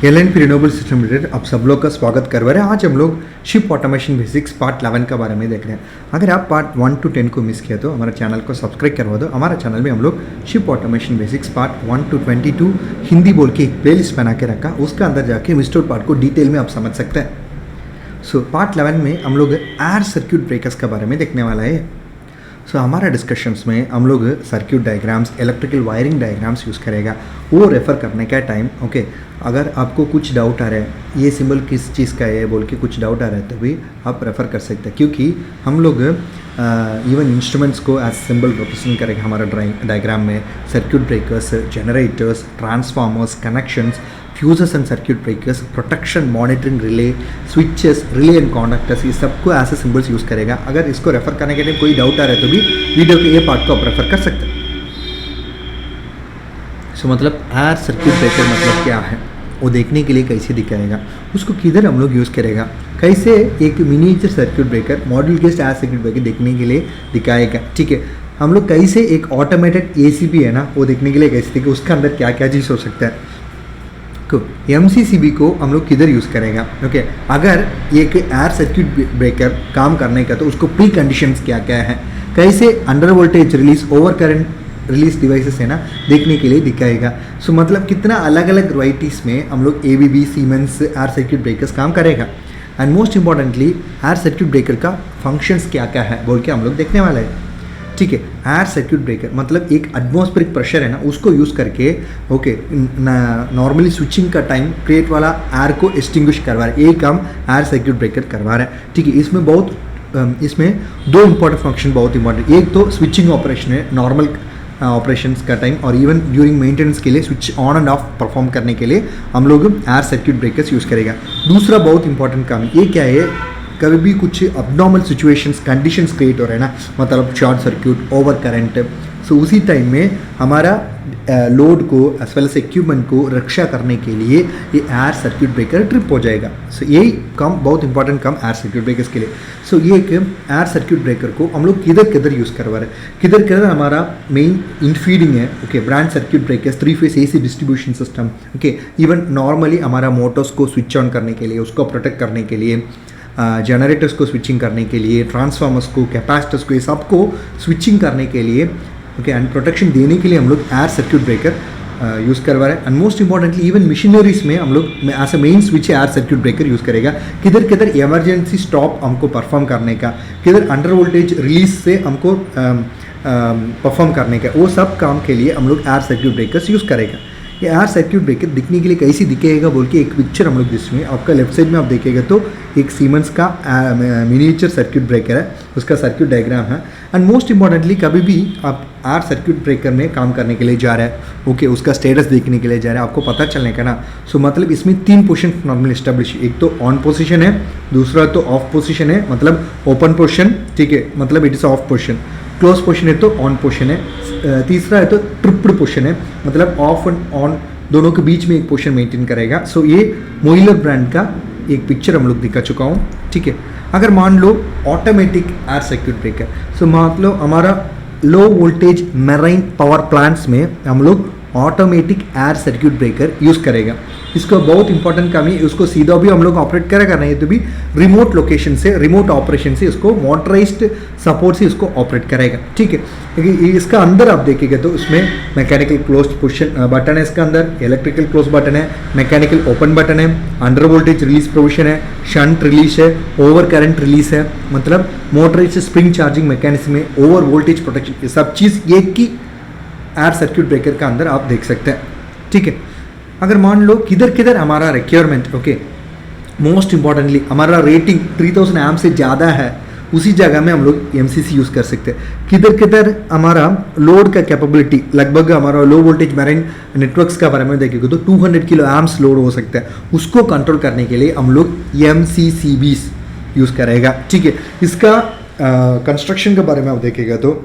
एल&पी renewable system limited आप सब लोग का स्वागत कर रहे हैं। आज हम लोग शिप ऑटोमेशन बेसिक्स पार्ट 11 के बारे में देख रहे हैं। अगर आप पार्ट 1 to 10 को मिस किया तो हमारे चैनल को सब्सक्राइब करवा दो। हमारे चैनल में हम लोग ship automation basics part 1 to 22 Hindi बोल के एक प्लेलिस्ट बना के रखा, उसका अंदर जाके मिस्टर पार्ट को डिटेल में आप समझ सकते हैं। सो पार्ट 11 में हम लोग एयर सर्क्यूट ब्रेकर्स के बारे में देखने वाला है। सो हमारा डिस्कशंस में हम लोग circuit diagrams, electrical wiring diagrams use करेगा, वो रेफ़र करने का टाइम ओके। अगर आपको कुछ डाउट आ रहा है ये सिंबल किस चीज़ का है बोल के कुछ डाउट आ रहा है तो भी आप रेफ़र कर सकते हैं, क्योंकि हम लोग इवन इंस्ट्रूमेंट्स को एज सिंबल रिप्रेजेंट करेगा हमारा डायग्राम में। Circuit breakers, generators, transformers, connections, fuses and circuit breakers, protection, monitoring, relay, switches, relay and conductors, ये सबको ऐसे सिंबल्स यूज़ करेगा। अगर इसको रेफर करने के लिए कोई डाउट आ रहा है तो भी वीडियो के ये पार्ट को आप रेफर कर सकते हैं। सो मतलब एयर सर्क्यूट ब्रेकर मतलब क्या है, वो देखने के लिए कैसे दिखाएगा, उसको किधर हम लोग यूज़ करेगा, कैसे एक miniature circuit breaker, module based air circuit breaker देखने के लिए दिखाएगा। ठीक है, हम लोग कैसे एक ऑटोमेटेड एसीबी है ना वो देखने के लिए कैसे दिखे, उसका अंदर क्या क्या चीज़ हो सकता है। MCCB को हम लोग किधर यूज़ करेगा ओके। अगर एक एयर सर्क्यूट ब्रेकर काम करने का तो उसको प्री कंडीशंस क्या क्या है, कैसे under voltage release, over current release devices है ना देखने के लिए दिखाएगा। सो मतलब कितना अलग अलग वैराइटीज़ में हम लोग ABB, siemens air circuit breakers काम करेगा। And most importantly air circuit breaker का फंक्शंस क्या क्या है बोल के हम लोग देखने वाले हैं। ठीक है, एयर सर्क्यूट ब्रेकर मतलब एक एटमॉस्फेरिक प्रेशर है ना उसको यूज़ करके ओके नॉर्मली स्विचिंग का टाइम क्रिएट वाला एयर को एक्सटिंग्विश करवा रहा है, ये काम एयर सर्क्यूट ब्रेकर करवा रहा है। ठीक है, इसमें दो इंपॉर्टेंट फंक्शन बहुत इंपॉर्टेंट, एक तो स्विचिंग ऑपरेशन है नॉर्मल ऑपरेशंस का टाइम, और इवन ड्यूरिंग मेंटेनेंस के लिए switch on end of perform करने के लिए हम लोग एयर सर्क्यूट ब्रेकर्स यूज़ करेगा। दूसरा बहुत इंपॉर्टेंट काम ये क्या है, कभी भी कुछ अबनॉर्मल सिचुएशंस, कंडीशंस क्रिएट हो रहे हैं ना, मतलब शॉर्ट सर्क्यूट, ओवर करंट, सो उसी टाइम में हमारा लोड को एज वेल एज इक्विपमेंट को रक्षा करने के लिए ये एयर सर्क्यूट ब्रेकर ट्रिप हो जाएगा। सो यही काम बहुत इंपॉर्टेंट काम एयर सर्क्यूट ब्रेकर्स के लिए। सो ये एक एयर सर्क्यूट ब्रेकर को हम लोग किधर किधर यूज़ करवा रहे हैं, किधर किधर हमारा मेन इनफीडिंग है okay, brand circuit breakers, 3-phase AC distribution system okay, even normally हमारा मोटर्स को स्विच ऑन करने के लिए, उसको प्रोटेक्ट करने के लिए, जनरेटर्स को स्विचिंग करने के लिए, ट्रांसफार्मर्स को, कैपेसिटर्स को, ये सबको स्विचिंग करने के लिए ओके एंड प्रोटेक्शन देने के लिए हम लोग एयर सर्क्यूट ब्रेकर यूज़ करवा रहे हैं। And most importantly even machineries में हम लोग as a main switch air circuit breaker use करेगा, किधर किधर इमरजेंसी स्टॉप हमको परफॉर्म करने का, किधर अंडर वोल्टेज रिलीज से हमको परफॉर्म करने का, वो सब काम के लिए हम लोग एयर सर्क्यूट ब्रेकर्स यूज़ करेगा। ये एयर सर्क्यूट ब्रेकर दिखने के लिए कैसे दिखेगा बोल के एक पिक्चर हम लोग जिसमें आपका लेफ्ट साइड में आप देखेगा तो एक सीमेंस का मिनीचर सर्क्यूट ब्रेकर है, उसका सर्क्यूट डायग्राम है। एंड मोस्ट इंपॉर्टेंटली कभी भी आप एयर सर्क्यूट ब्रेकर में काम करने के लिए जा रहा है ओके, उसका स्टेटस देखने के लिए जा रहा है, आपको पता चलने का ना। सो मतलब इसमें 3 पोजीशन नॉर्मली एस्टेब्लिश, एक तो ऑन पोजीशन है, दूसरा तो ऑफ पोजीशन है मतलब ओपन पोजीशन, ठीक है मतलब it is of position, close position है तो ऑन पोजीशन है, तीसरा है तो ट्रिप्ड पोजीशन है मतलब ऑफ एंड ऑन दोनों के बीच में एक पोजीशन मेंटेन करेगा। सो ये मोइलर ब्रांड का एक पिक्चर हम लोग दिखा चुका हूँ। ठीक है, अगर मान लो ऑटोमेटिक एयर सर्क्यूट ब्रेकर, सो मान लो हमारा low voltage marine power plants में हम लोग automatic air circuit breaker use करेगा। इसका बहुत इंपॉर्टेंट काम है, उसको सीधा भी हम लोग ऑपरेट करेगा नहीं तो भी रिमोट लोकेशन से, रिमोट ऑपरेशन से उसको मोटराइज्ड सपोर्ट से उसको ऑपरेट करेगा। ठीक है, इसका अंदर आप देखेंगे तो उसमें मैकेनिकल क्लोज पोजीशन बटन है, इसका अंदर इलेक्ट्रिकल क्लोज बटन है, मैकेनिकल ओपन बटन है, अंडर वोल्टेज रिलीज प्रोविजन है, शंट रिलीज है, ओवर करंट रिलीज है, मतलब मोटराइज्ड स्प्रिंग चार्जिंग मैकेनिज्म है, ओवर वोल्टेज प्रोटेक्शन, ये सब चीज़ एक ही एयर सर्क्यूट ब्रेकर का अंदर आप देख सकते हैं। ठीक है, अगर मान लो किधर किधर हमारा रिक्वायरमेंट ओके, मोस्ट इंपॉर्टेंटली हमारा रेटिंग 3000 एम्प से ज़्यादा है, उसी जगह में हम लोग MCC यूज़ कर सकते हैं। किधर किधर हमारा लोड का कैपेबिलिटी, लगभग हमारा लो वोल्टेज मैरिन नेटवर्क्स का बारे में देखेंगे तो 200 किलो एम्प्स लोड हो सकता है, उसको कंट्रोल करने के लिए हम लोग MCCBs यूज़ करेगा। ठीक है, इसका कंस्ट्रक्शन के बारे में आप देखेगा तो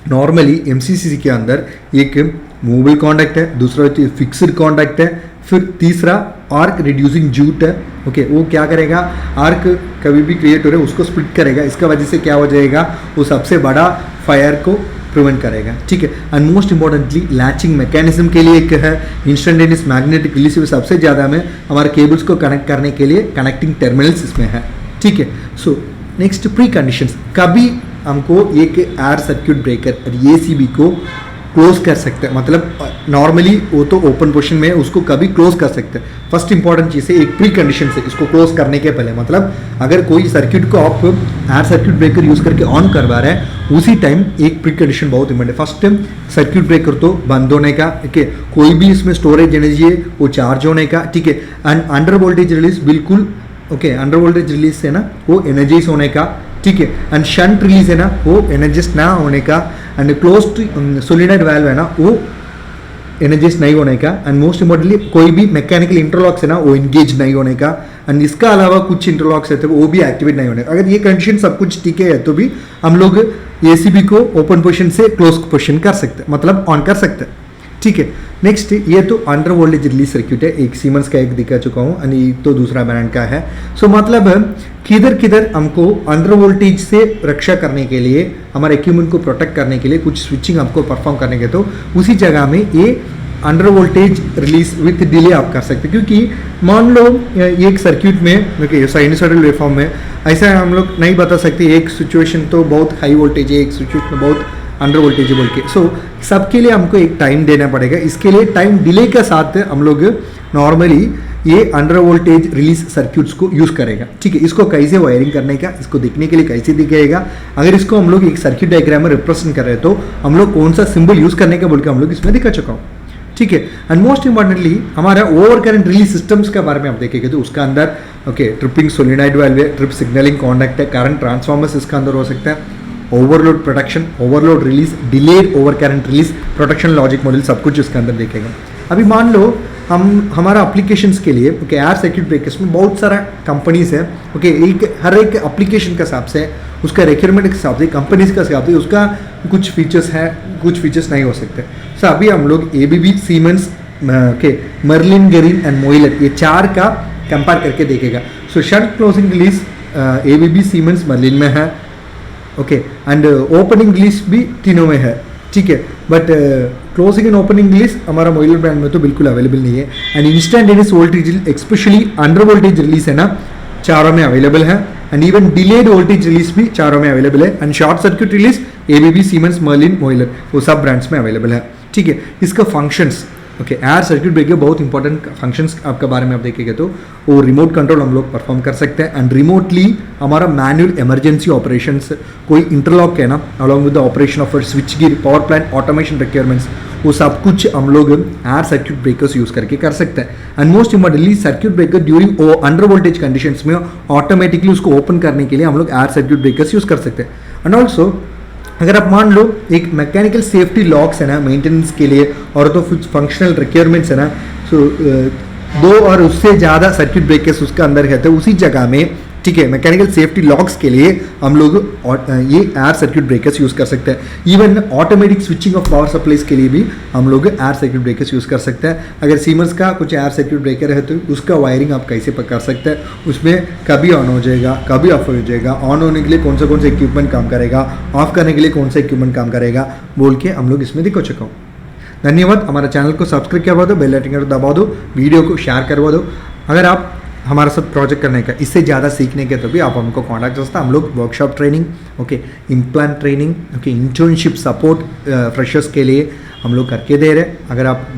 नॉर्मली MCCB के अंदर एक मूवेबल कॉन्डक्ट है, दूसरा फिक्स्ड कॉन्डक्ट है, फिर तीसरा आर्क रिड्यूसिंग जूट है ओके। वो क्या करेगा, आर्क कभी भी क्रिएट हो रहा है उसको स्प्लिट करेगा, इसका वजह से क्या हो जाएगा, वो सबसे बड़ा फायर को प्रिवेंट करेगा, ठीक है। And most importantly latching mechanism के लिए एक है इंस्टेंटेनियस मैग्नेटिक रिलीज, सबसे ज़्यादा में हमारे केबल्स को कनेक्ट करने के लिए कनेक्टिंग टर्मिनल्स इसमें है, ठीक है। सो नेक्स्ट प्री कंडीशंस, कभी हमको एक एयर सर्किट ब्रेकर ACB को क्लोज कर सकते हैं, मतलब नॉर्मली वो तो ओपन पोजिशन में उसको कभी क्लोज कर सकते हैं। फर्स्ट इंपॉर्टेंट चीज़ है एक प्री कंडीशन से इसको क्लोज करने के पहले, मतलब अगर कोई सर्किट को आप एयर सर्किट ब्रेकर यूज़ करके ऑन करवा रहे हैं उसी टाइम एक प्री कंडीशन बहुत इंपॉर्टेंट है। फर्स्ट सर्किट ब्रेकर तो बंद होने का, ठीक है, कोई भी इसमें स्टोरेज एनर्जी है वो चार्ज होने का, ठीक है। एंड अंडर वोल्टेज रिलीज बिल्कुल ओके, अंडर वोल्टेज रिलीज है ना वो एनर्जाइज होने का, ठीक है। एंड शंट रिलीज है ना वो एनर्जाइज ना होने का, एंड क्लोज्ड सोलिनॉइड वाल्व है ना वो एनर्जाइज नहीं होने का, एंड मोस्ट इंपॉर्टेंटली कोई भी मैकेनिकल इंटरलॉक्स है ना वो इंगेज नहीं होने का, एंड इसका अलावा कुछ इंटरलॉक्स है तो वो भी एक्टिवेट नहीं होने का। अगर ये कंडीशन सब कुछ ठीक है तो भी हम लोग ACB को ओपन पोजिशन से क्लोज पोजिशन कर सकते हैं, मतलब ऑन कर सकते हैं, ठीक है। नेक्स्ट ये तो अंडर वोल्टेज रिलीज सर्किट है, एक सीमेंस का एक दिखा चुका हूँ, एंड ये तो दूसरा ब्रांड का है। सो मतलब किधर किधर हमको अंडर वोल्टेज से रक्षा करने के लिए, हमारे इक्विपमेंट को प्रोटेक्ट करने के लिए कुछ स्विचिंग हमको परफॉर्म करने के, तो उसी जगह में ये under voltage release with delay आप कर सकते हैं। क्योंकि मान लो एक सर्किट में साइनसॉइडल वेवफॉर्म में ऐसा हम लोग नहीं बता सकते, एक सिचुएशन तो बहुत हाई वोल्टेज है, एक सिचुएशन में बहुत अंडर वोल्टेज बोल के। सो सबके लिए हमको एक टाइम देना पड़ेगा, इसके लिए टाइम डिले के साथ हम लोग नॉर्मली ये अंडर वोल्टेज रिलीज सर्किट्स को यूज़ करेगा, ठीक है। इसको कैसे वायरिंग करने का, इसको देखने के लिए कैसे दिखेगा, अगर इसको हम लोग एक सर्किट डायग्राम में रिप्रेजेंट कर रहे हैं तो हम लोग कौन सा सिंबल यूज़ करने का बोल के हम लोग इसमें दिखा चुका हूँ, ठीक है। एंड मोस्ट इंपॉर्टेंटली हमारा ओवर करंट रिलीज सिस्टम्स के बारे में आप देखेंगे तो उसका अंदर ओके ट्रिपिंग सोलिनॉइड वाल्व है, ट्रिप सिग्नलिंग कॉन्डक्ट है, करंट ट्रांसफार्मर्स इसका अंदर हो सकता है, overload protection, overload release, delayed over current release, protection logic module, सब कुछ इसके अंदर देखेगा। अभी मान लो हमारा एप्लीकेशंस के लिए ओके एयर सर्किट ब्रेकर्स में बहुत सारा कंपनीज है, ओके एक हर एक एप्लीकेशन के हिसाब से उसका रिक्वायरमेंट के हिसाब से कंपनीज का हिसाब से उसका कुछ फीचर्स है, कुछ फीचर्स नहीं हो सकते। सो अभी हम लोग ABB, Siemens, okay Merlin, Gerin and Moeller ये चार का कंपेयर करके देखेगा। So shunt closing release ABB, Siemens, Merlin में है, ओके, एंड ओपनिंग रिलीज भी तीनों में है, ठीक है। But closing and opening release हमारा मोइलर ब्रांड में तो बिल्कुल अवेलेबल नहीं है। And instantaneous voltage especially under voltage release है ना चारों में अवेलेबल है, and even delayed voltage release भी चारों में अवेलेबल है, and short circuit release ABB, Siemens, Merlin, Moeller वो सब ब्रांड्स में अवेलेबल है, ठीक है। इसका functions okay air circuit breaker बहुत इंपॉर्टेंट फंक्शंस आपके बारे में आप देखेंगे तो वो रिमोट कंट्रोल हम लोग परफॉर्म कर सकते हैं, एंड रिमोटली हमारा मैनुअल इमरजेंसी ऑपरेशंस, कोई इंटरलॉक है ना along with the operation off switch gear, power plant automation requirements, वो सब कुछ हम लोग एयर सर्किट ब्रेकर्स यूज करके कर सकते हैं। And most importantly circuit breaker during under voltage conditions में ऑटोमेटिकली उसको ओपन करने के लिए हम लोग एयर सर्किट ब्रेकर्स यूज कर सकते हैं। एंड ऑल्सो अगर आप मान लो एक मैकेनिकल सेफ्टी लॉक्स है ना मेंटेनेंस के लिए और तो कुछ फंक्शनल रिक्वायरमेंट्स है ना, सो 2 और उससे ज़्यादा सर्किट ब्रेकर्स उसका अंदर है तो उसी जगह में, ठीक है, मैकेनिकल सेफ्टी लॉक्स के लिए हम लोग ये एयर सर्किट ब्रेकर्स यूज़ कर सकते हैं। Even automatic switching off power supplies के लिए भी हम लोग एयर सर्किट ब्रेकर्स यूज़ कर सकते हैं। अगर सीमेंस का कुछ एयर सर्किट ब्रेकर है तो उसका वायरिंग आप कैसे कर सकते हैं, उसमें कभी ऑन हो जाएगा, कभी ऑफ हो जाएगा, ऑन होने के लिए कौन सा इक्विपमेंट काम करेगा, ऑफ करने के लिए कौन सा इक्विपमेंट काम करेगा बोल के हम लोग इसमें दिखा चुका हूँ। धन्यवाद। हमारे चैनल को सब्सक्राइब करवा दो, बेल आइकन दबा दो, वीडियो को शेयर करवा दो। अगर आप हमारे साथ प्रोजेक्ट करने का, इससे ज़्यादा सीखने के तो भी आप हमको कॉन्टैक्ट कर सकते हैं। हम लोग workshop training, okay implant training, okay internship support freshers के लिए हम लोग करके दे रहे हैं। अगर आप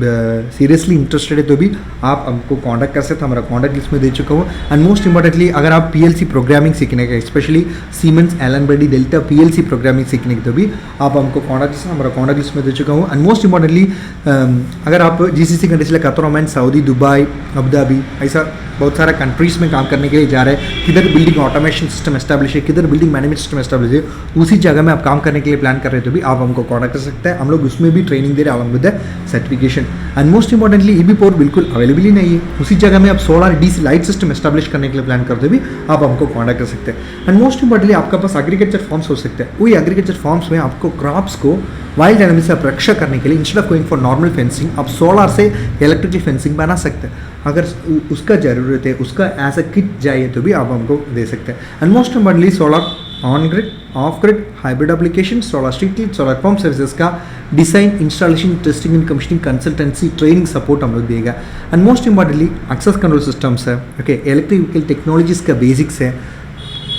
सीरियसली इंटरेस्टेड है तो भी आप हमको कांटेक्ट कर सकते हैं, हमारा कॉन्टैक्ट लिस्ट में दे चुका हूँ। एंड मोस्ट इंपॉर्टेंटली अगर आप PLC प्रोग्रामिंग सीखने का, specially Siemens, Allen Bradley, Delta PLC programming सीखने की तो भी आप हमको कॉन्टैक्ट, हमारा कॉन्टैक्ट लिस्ट में दे चुका हूँ। एंड मोस्ट इंपॉर्टेंटली अगर आप GCC countries like Qatar, Oman, Saudi, Dubai, Abu Dhabi, ऐसा बहुत सारा कंट्रीज में काम करने के लिए जा रहे हैं, किधर बिल्डिंग ऑटोमेशन सिस्टम एस्टैब्लिश है, किधर बिल्डिंग मैनेजमेंट सिस्टम एस्टैब्लिश है, उसी जगह में आप काम करने के लिए प्लान कर रहे हैं तो भी आप हमको कॉन्टैक्ट कर सकते हैं। हम लोग उसमें भी ट्रेनिंग दे रहे हैं along with the certification. And most importantly EB port बिल्कुल अवेलेबल ही नहीं है, उसी जगह में आप solar DC light system establish करने के लिए प्लान करते भी आप हमको कॉन्टैक्ट कर सकते हैं। एंड मोस्ट इंपॉर्टेंटली आपका पास एग्रीकल्चर फॉर्म्स हो सकते हैं, वही एग्रीकल्चर फॉर्म्स में आपको क्रॉप्स को वाइल्ड एनिमल्स से आप रक्षा करने के लिए instead of going for normal fencing आप सोलार से इलेक्ट्रिकल फेंसिंग बना सकते हैं। अगर उसका ज़रूरत है, उसका एज अ किट चाहिए तो भी आप हमको दे सकते हैं। And most importantly solar on grid, off grid, hybrid application, solar street light, solar pump services का design, installation, testing and commissioning, consultancy, training support हम लोग देगा। And most importantly access control systems है, ओके, इलेक्ट्रिकल टेक्नोलॉजीज का basics है,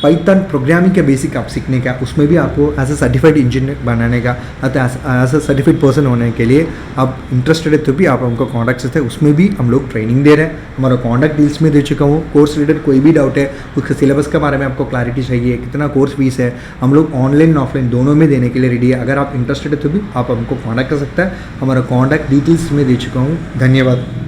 Python programming का basic आप सीखने का, उसमें भी आपको एज ए सर्टिफाइड इंजीनियर बनाने का, एज ए सर्टिफाइड पर्सन होने के लिए आप इंटरेस्टेड है तो भी आप हमको कॉन्टैक्ट करते हैं, उसमें भी हम लोग ट्रेनिंग दे रहे हैं। हमारा कॉन्टैक्ट डील्स में दे चुका हूँ। कोर्स रिलेटेड कोई भी डाउट है, उसके सिलेबस के बारे में आपको क्लैरिटी चाहिए, कितना कोर्स फीस है, हम लोग ऑनलाइन ऑफलाइन दोनों में देने के लिए रेडी है। अगर आप इंटरेस्टेड है तो भी आप हमको कॉन्टैक्ट कर सकते हैं। हमारा कॉन्टैक्ट डिटेल्स में दे चुका हूँ। धन्यवाद।